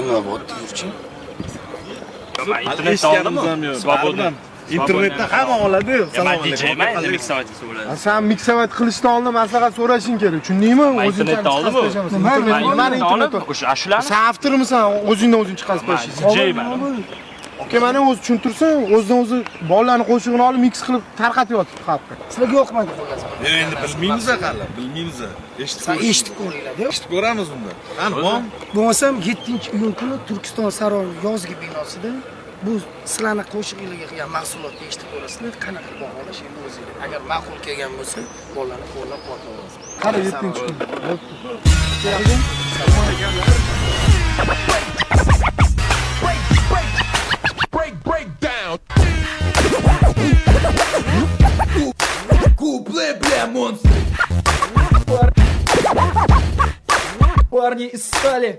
Nima bo'ldi, yurchi? Internetda oldimmi? Svoboda. internetda hamma oladi. Men DJ-man, endi miksavat qilsa bo'ladi. Sen miksavat qilishdan oldin maslahat so'rashing kerak. Tushundingmi? Internetda oldimmi? Nima internetda? O'sha ashularni Sen avtormisan, o'zingdan o'zing chiqarib qo'yishing. DJ-man. Aka, mana o'zi tushuntirsin, o'zidan o'zi bolalarning qo'shig'ini olib mix qilib tarqatyapti xalqqa. Sizlarga yoqmaydi xolos. Endi bilmaymiz hali, bilmaymiz. Eshitib ko'ringlar-da. Eshitib ko'ramiz unda. Qani, bom. Bo'lmasam 7-iyun kuni Turkiston saroyi yozgi binosida bu sizlarning qo'shig'inglarga qilgan mahsulotni eshitib ko'rasizlar. Qanaqa baholash endi o'zinglar. Agar ma'qul kelgan bo'lsa, bolalarni qo'llab-quvvatlaymiz. Qara 7-kun. Break down. Купле, бля, монстры. Парни из стали.